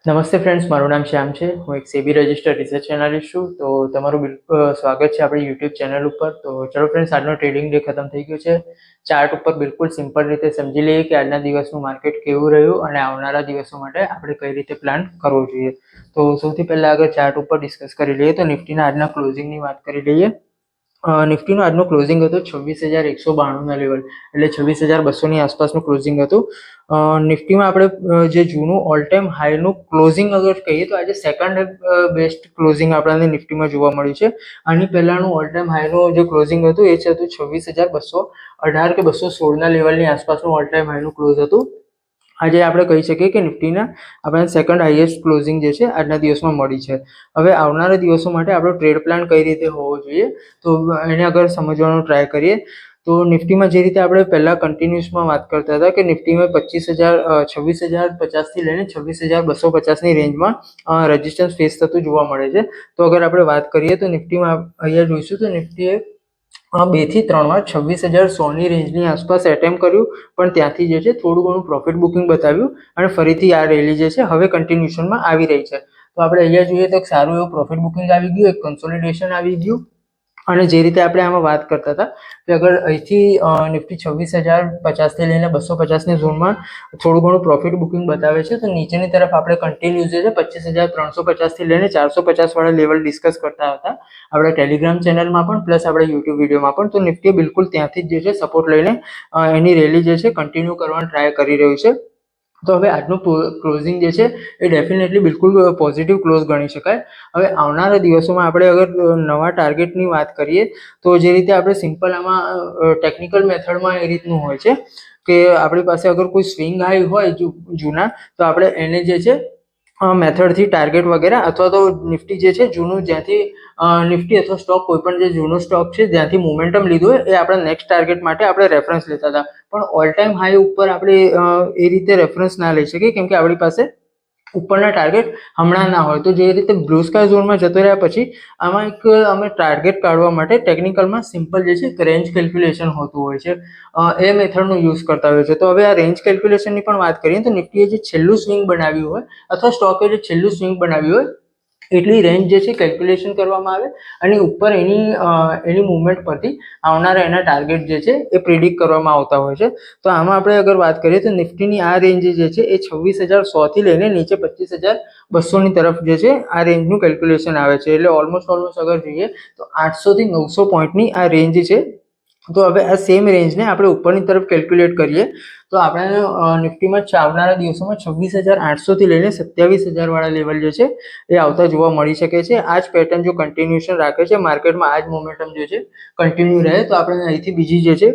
નમસ્તે ફ્રેન્ડ્સ, મારું નામ શ્યામ છે. હું એક સેબી રજિસ્ટર્ડ રિસર્ચ એનાલિસ્ટ છું. તો તમારું સ્વાગત છે આપણી યુટ્યુબ ચેનલ ઉપર. તો ચલો ફ્રેન્ડ્સ, આજનો ટ્રેડિંગ ડે ખતમ થઈ ગયો છે. ચાર્ટ ઉપર બિલકુલ સિમ્પલ રીતે સમજી લઈએ કે આજના દિવસનું માર્કેટ કેવું રહ્યું અને આવનારા દિવસો માટે આપણે કઈ રીતે પ્લાન કરવો જોઈએ. તો સૌથી પહેલા આગળ ચાર્ટ ઉપર ડિસ્કસ કરી લઈએ તો નિફ્ટીના આજના ક્લોઝિંગની વાત કરી લઈએ. નિફ્ટીનું આજનું ક્લોઝિંગ હતું 26,192ના લેવલ, એટલે 26,200ની આસપાસનું ક્લોઝિંગ હતું. નિફ્ટીમાં આપણે જે જૂનું ઓલ ટાઈમ હાઈનું ક્લોઝિંગ અગર કહીએ તો આજે સેકન્ડ બેસ્ટ ક્લોઝિંગ આપણને નિફ્ટીમાં જોવા મળ્યું છે. આની પહેલાનું ઓલ ટાઈમ હાઈનું જે ક્લોઝિંગ હતું એ છે 26,218 કે 216ના લેવલની આસપાસનું ઓલ ટાઈમ હાઈનું ક્લોઝ હતું. આજે આપણે કહી શકીએ કે નિફ્ટીના આપણને સેકન્ડ હાઈએસ્ટ ક્લોઝિંગ જે છે આજના દિવસમાં મળી છે. હવે આવનારા દિવસો માટે આપણો ટ્રેડ પ્લાન કઈ રીતે હોવો જોઈએ તો એને અગર સમજવાનો ટ્રાય કરીએ તો નિફ્ટીમાં જે રીતે આપણે પહેલા કન્ટિન્યુઅસમાં વાત કરતા હતા કે નિફ્ટીમાં 26,50થી લઈને 26,250ની રેન્જમાં રેઝિસ્ટન્સ ફેસ થતું જોવા મળે છે. તો અગર આપણે વાત કરીએ તો નિફ્ટીમાં અહીંયા જોઈશું તો નિફ્ટીએ 2 થી 3 વાર 26,100ની રેન્જની આસપાસ એટેમ્પ કર્યું, પણ ત્યાંથી જે છે થોડું ઘણું પ્રોફિટ બુકિંગ બતાવ્યું અને ફરીથી આ રેલી જે છે હવે કન્ટિન્યુશનમાં આવી રહી છે. તો આપણે અહીંયા જોઈએ તો સારું એવું પ્રોફિટ બુકિંગ આવી ગયું, એક કન્સોલિડેશન આવી ગયું. અને જે રીતે આપણે આમાં વાત કરતા હતા કે અગર અહીંથી નિફ્ટી 26,050થી લઈને 250ની ઝોનમાં થોડું ઘણું પ્રોફિટ બુકિંગ બતાવે છે, તો નીચેની તરફ આપણે કન્ટિન્યુ જે છે 25,350થી લઈને 450 વાળા લેવલ ડિસ્કસ કરતા હતા આપણા ટેલિગ્રામ ચેનલમાં પણ પ્લસ આપણે યુટ્યુબ વિડીયોમાં પણ. તો નિફ્ટી બિલકુલ ત્યાંથી જ જે છે સપોર્ટ લઈને એની રેલી જે છે કન્ટિન્યુ કરવાનો ટ્રાય કરી રહ્યું છે. તો હવે આજનું ક્લોઝિંગ જે છે એ ડેફિનેટલી બિલકુલ પોઝિટિવ ક્લોઝ ગણી શકાય. હવે આવનારા દિવસોમાં આપણે અગર નવા ટાર્ગેટની વાત કરીએ તો જે રીતે આપણે સિમ્પલ આમાં ટેકનિકલ મેથડમાં એ રીતનું હોય છે કે આપણી પાસે અગર કોઈ સ્વિંગ હાઈ હોય જૂના તો આપણે એને જે છે મેથડથી ટાર્ગેટ વગેરે અથવા તો નિફ્ટી જે છે જૂનું જ્યાંથી નિફ્ટી અથવા સ્ટોક કોઈ પણ જે જૂનો સ્ટોક છે જ્યાંથી મોમેન્ટમ લીધું હોય એ આપણા નેક્સ્ટ ટાર્ગેટ માટે આપણે રેફરન્સ લેતા હતા. પણ ઓલ ટાઈમ હાઈ ઉપર આપણે એ રીતે રેફરન્સ ના લઈ શકીએ કેમ કે આપણી પાસે ઉપરના ટાર્ગેટ હમણાં ના હોય. તો જે રીતે બ્લુ સ્કાય ઝોનમાં જતો રહ્યા પછી આમાં એક અમે ટાર્ગેટ કાઢવા માટે ટેકનિકલમાં સિમ્પલ જે છે રેન્જ કેલ્ક્યુલેશન હોતું હોય છે, એ મેથડનો યુઝ કરતા હોય છે. તો હવે આ રેન્જ કેલ્ક્યુલેશનની પણ વાત કરીએ તો નિફ્ટીએ જે છેલ્લું સ્વિંગ બનાવ્યું હોય અથવા સ્ટોકે જે છેલ્લું સ્વિંગ બનાવ્યું હોય એટલી રેન્જ જે છે કેલ્ક્યુલેશન કરવામાં આવે અને ઉપર એની મૂવમેન્ટ પરથી આવનારા એના ટાર્ગેટ જે છે એ પ્રિડિક્ટ કરવામાં આવતા હોય છે. તો આમાં આપણે અગર વાત કરીએ તો નિફ્ટીની આ રેન્જ જે છે એ 26,100થી લઈને નીચે 25,200ની તરફ જે છે આ રેન્જનું કેલ્ક્યુલેશન આવે છે. એટલે ઓલમોસ્ટ અગર જોઈએ તો 800થી 900 પોઈન્ટની આ રેન્જ છે. તો હવે આ સેમ રેન્જને આપણે ઉપરની તરફ કેલ્ક્યુલેટ કરીએ તો આપણે નિફ્ટીમાં આવનારા દિવસોમાં 26,800થી લઈને 27,000 વાળા લેવલ જે છે એ આવતા જોવા મળી શકે છે. આ જ પેટર્ન જો કન્ટિન્યુએશન રાખે છે માર્કેટમાં, આ જ મોમેન્ટમ જે છે કન્ટિન્યુ રહે તો આપણે અહીંથી બીજી જે છે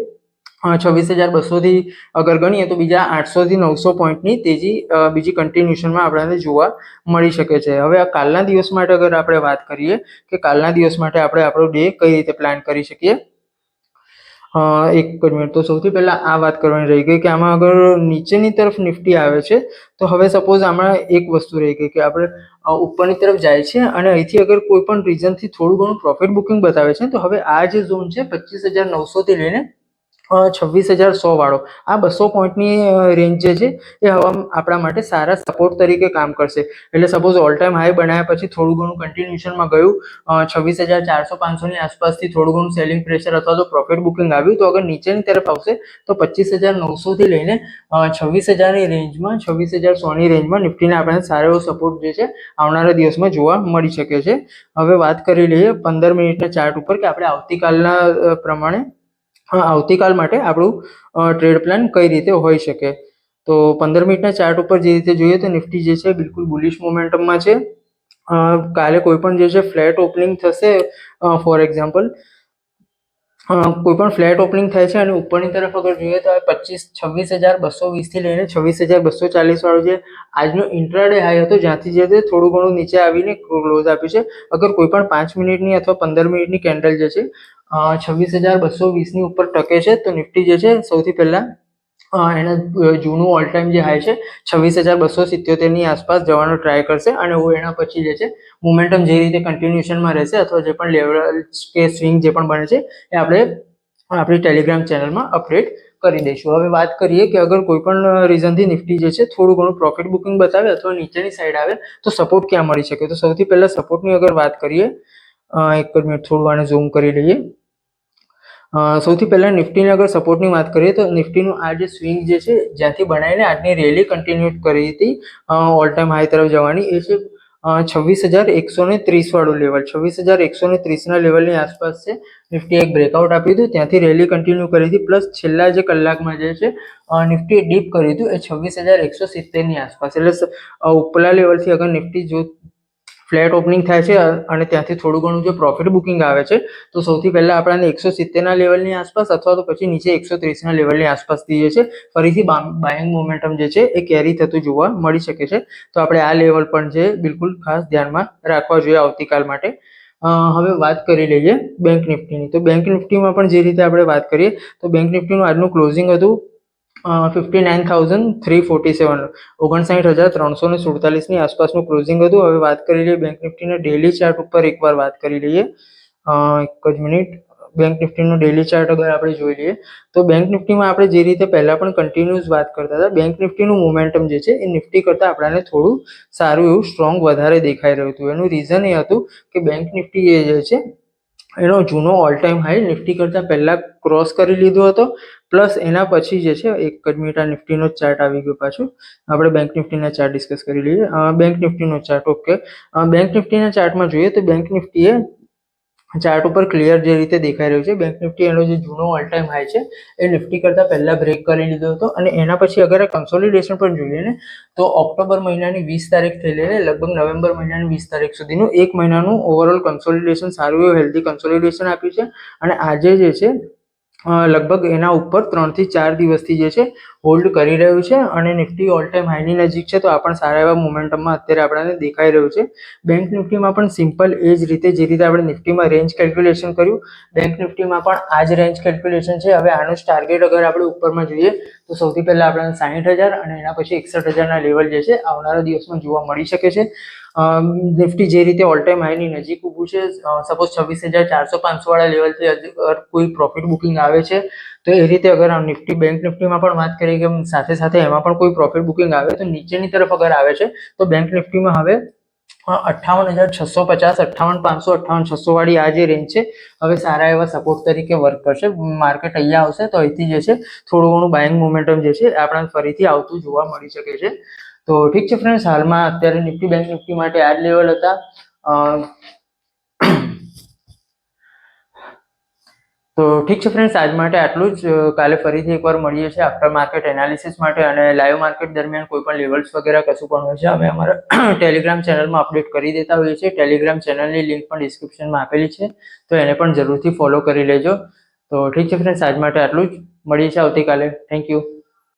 26,200થી અગર ગણીએ તો બીજા 800થી 900 પોઈન્ટની તેજી બીજી કન્ટિન્યુએશનમાં આપણને જોવા મળી શકે છે. હવે આ કાલના દિવસ માટે અગર આપણે વાત કરીએ કે કાલના દિવસ માટે આપણે આપણો ડે કઈ રીતે પ્લાન કરી શકીએ. એક મિનિટ, તો સૌથી પહેલા આ વાત કરવાની રહી ગઈ કે આમાં અગર નીચેની તરફ નિફ્ટી આવે છે તો હવે સપોઝ આમાં એક વસ્તુ રહી ગઈ કે આપણે ઉપરની તરફ જાય છે અને અહીંથી અગર કોઈ પણ રીઝનથી થોડું ઘણું પ્રોફિટ બુકિંગ બતાવે છે તો હવે આ જે ઝોન છે 25,900થી લઈને 26,100 વાળો આ 200 પોઈન્ટની રેન્જ જે છે એ આપણા માટે સારા સપોર્ટ તરીકે કામ કરશે. એટલે સપોઝ ઓલ ટાઈમ હાઈ બનાવ્યા પછી થોડું ઘણું કન્ટિન્યુએશનમાં ગયું 26,400-500ની આસપાસથી થોડું ઘણું સેલિંગ પ્રેશર અથવા તો પ્રોફિટ બુકિંગ આવ્યું તો અગર નીચેની તરફ આવશે તો 25,900થી લઈને 26,000ની રેન્જમાં 26,100ની રેન્જમાં નિફ્ટીને આપણને સારો એવો સપોર્ટ જે છે આવનારા દિવસમાં જોવા મળી શકે છે. હવે વાત કરી લઈએ 15 મિનિટના ચાર્ટ ઉપર કે આપણે આવતીકાલના પ્રમાણે આવતીકાલ માટે આપણું ટ્રેડ પ્લાન કઈ રીતે હોઈ શકે. તો 15 મિનિટના ચાર્ટ ઉપર જે રીતે જોઈએ તો નિફ્ટી જે છે બિલકુલ બુલિશ મોમેન્ટમમાં છે. કાલે કોઈ પણ જે છે ફ્લેટ ઓપનિંગ થશે, ફોર એક્ઝામ્પલ કોઈ પણ ફ્લેટ ઓપનિંગ થાય છે અને ઉપરની તરફ અગર જોઈએ તો 26,220થી લઈને 26,240 વાળો જે આજનો ઇન્ટ્રાડે હાઈ હતો જ્યાંથી જે થોડું ઘણું નીચે આવીને ક્લોઝ આપ્યું છે. અગર કોઈ પણ 5 મિનિટની અથવા 15 મિનિટની કેન્ડલ જે છે 26,220ની ઉપર ટકે છે તો નિફ્ટી જે છે સૌથી પહેલા એના જૂનું ઓલ ટાઈમ જે હાઈ છે 26,277ની આસપાસ જવાનો ટ્રાય કરશે અને એના પછી જે છે મોમેન્ટમ જે રીતે કન્ટિન્યુએશનમાં રહેશે અથવા જે પણ લેવલ કે સ્વિંગ જે પણ બને છે એ આપણે આપણી ટેલિગ્રામ ચેનલમાં અપડેટ કરી દઈશું. હવે વાત કરીએ કે અગર કોઈ પણ રીઝનથી નિફ્ટી જે છે થોડું ઘણું પ્રોફિટ બુકિંગ બતાવે અથવા નીચેની સાઈડ આવે તો સપોર્ટ ક્યાં મળી શકે. તો સૌથી પહેલા સપોર્ટની અગર વાત કરીએ, એક જ મિનિટ થોડું આને ઝૂમ કરી લઈએ. સૌથી પહેલા નિફ્ટીની અગર સપોર્ટની વાત કરીએ તો નિફ્ટીનું આ જે સ્વિંગ જે છે જ્યાંથી બનાવીને આજની રેલી કન્ટિન્યુ કરી હતી ઓલ ટાઈમ હાઈ તરફ જવાની, એ છે 26,130 વાળું લેવલ. 26,130 ના લેવલની આસપાસ છે. નિફ્ટી એક બ્રેકઆઉટ આપ્યું હતું, ત્યાંથી રેલી કન્ટિન્યુ કરી હતી, પ્લસ છેલ્લા જે કલાકમાં જે છે નિફ્ટી ડીપ કર્યું હતું એ 26,170 ની આસપાસ. એટલે ઉપલા લેવલથી અગર નિફ્ટી જો ફ્લેટ ઓપનિંગ થાય છે અને ત્યાંથી થોડું ઘણું જો પ્રોફિટ બુકિંગ આવે છે તો સૌથી પહેલા આપણને 170 ના લેવલની આસપાસ અથવા તો પછી નીચે 130 ના લેવલની આસપાસથી જે છે ફરીથી બાઇંગ મોમેન્ટમ જે છે એ કેરી થતું જોવા મળી શકે છે. તો આપણે આ લેવલ પણ છે બિલકુલ ખાસ ધ્યાનમાં રાખવા જોઈએ આવતીકાલ માટે. હવે વાત કરી લઈએ બેંક નિફ્ટીની. તો બેંક નિફ્ટીમાં પણ જે રીતે આપણે વાત કરીએ તો બેંક નિફ્ટીનું આજનું ક્લોઝિંગ હતું 59,347, 59,347 ની આસપાસનું ક્લોઝિંગ હતું. હવે વાત કરી લઈએ બેંક નિફ્ટીના ડેલી ચાર્ટ ઉપર એકવાર વાત કરી લઈએ. એક જ મિનિટ. બેંક નિફ્ટીનો ડેલી ચાર્ટ અગર આપણે જોઈ લઈએ તો બેંક નિફ્ટીમાં આપણે જે રીતે પહેલા પણ કન્ટિન્યુઅસ વાત કરતા હતા, બેંક નિફ્ટીનું મોમેન્ટમ જે છે એ નિફ્ટી કરતાં આપણને થોડું સારું એવું સ્ટ્રોંગ વધારે દેખાઈ રહ્યું હતું. એનું રીઝન એ હતું કે બેંક નિફ્ટી જે છે એનો જૂનો ઓલ ટાઈમ હાઈ નિફ્ટી કરતાં પહેલા ક્રોસ કરી લીધો હતો, પ્લસ એના પછી જે છે એક જ મિનિટ આ નિફ્ટીનો ચાર્ટ આવી ગયો પાછું. આપણે બેંક નિફ્ટીના ચાર્ટ ડિસ્કસ કરી લઈએ. બેંક નિફ્ટીનો ચાર્ટ, ઓકે. બેંક નિફ્ટીના ચાર્ટમાં જોઈએ તો બેંક નિફ્ટીએ ચાર્ટ ઉપર ક્લિયર જે રીતે દેખાઈ રહ્યું છે બેંક નિફ્ટી એનો જે જૂનો ઓલ ટાઈમ હાઈ છે એ નિફ્ટી કરતાં પહેલા બ્રેક કરી લીધો હતો. અને એના પછી અગર કન્સોલિડેશન પણ જોઈએ ને તો ઓક્ટોબર મહિનાની 20 તારીખથી લઈને લગભગ નવેમ્બર મહિનાની 20 તારીખ સુધીનું એક મહિનાનું ઓવરઓલ કન્સોલિડેશન સારું એવું હેલ્ધી કન્સોલિડેશન આપ્યું છે. અને આજે જે છે લગભગ એના ઉપર 3 થી 4 દિવસથી જે છે હોલ્ડ કરી રહ્યું છે અને નિફ્ટી ઓલ ટાઈમ હાઈની નજીક છે. તો આ પણ સારા એવા મોમેન્ટમમાં અત્યારે આપણને દેખાઈ રહ્યું છે. બેંક નિફ્ટીમાં પણ સિમ્પલ એ જ રીતે જે રીતે આપણે નિફ્ટીમાં રેન્જ કેલ્ક્યુલેશન કર્યું, બેંક નિફ્ટીમાં પણ આ જ રેન્જ કેલ્ક્યુલેશન છે. હવે આનું ટાર્ગેટ અગર આપણે ઉપરમાં જોઈએ તો સૌથી પહેલા આપણને 60,000 અને એના પછી 61,000 ના લેવલ જે છે આવનારા દિવસમાં જોવા મળી શકે છે. નિફ્ટી જે રીતે ઓલ ટાઈમ હાઈની નજીક ઊભું છે, સપોઝ 26,400-500 વાળા લેવલથી અગર કોઈ પ્રોફિટ બુકિંગ આવે છે તો એ રીતે અગર નિફ્ટી બેંક નિફ્ટીમાં પણ વાત કરીએ કે સાથે સાથે એમાં પણ કોઈ પ્રોફિટ બુકિંગ આવે તો નીચેની તરફ અગર આવે છે તો બેંક નિફ્ટીમાં હવે 58,650, 58,500, 58,600 વાળી આ જે રેન્જ છે હવે સારા એવા સપોર્ટ તરીકે વર્ક કરશે. માર્કેટ અહીંયા આવશે તો અહીંથી જે છે થોડું ઘણું બાઇંગ મોમેન્ટમ જે છે આપણને ફરીથી આવતું જોવા મળી શકે છે. તો ઠીક છે ફ્રેન્ડ્સ, હાલમાં અત્યારે નિફ્ટી બેંક નિફ્ટી માટે આ જ લેવલ હતા. તો ઠીક છે ફ્રેન્ડ્સ, આજ માટે આટલું જ. કાલે ફરીથી એકવાર મળીએ છીએ આફ્ટર માર્કેટ એનાલિસિસ માટે. અને લાઈવ માર્કેટ દરમિયાન કોઈ પણ લેવલ્સ વગેરે કશું પણ હોય છે અમે અમારા ટેલિગ્રામ ચેનલમાં અપડેટ કરી દેતા હોઈએ છીએ. ટેલિગ્રામ ચેનલની લિંક પણ ડિસ્ક્રિપ્શનમાં આપેલી છે, તો એને પણ જરૂરથી ફોલો કરી લેજો. તો ઠીક છે ફ્રેન્ડ્સ, આજ માટે આટલું જ. મળીએ છીએ આવતીકાલે. Thank you.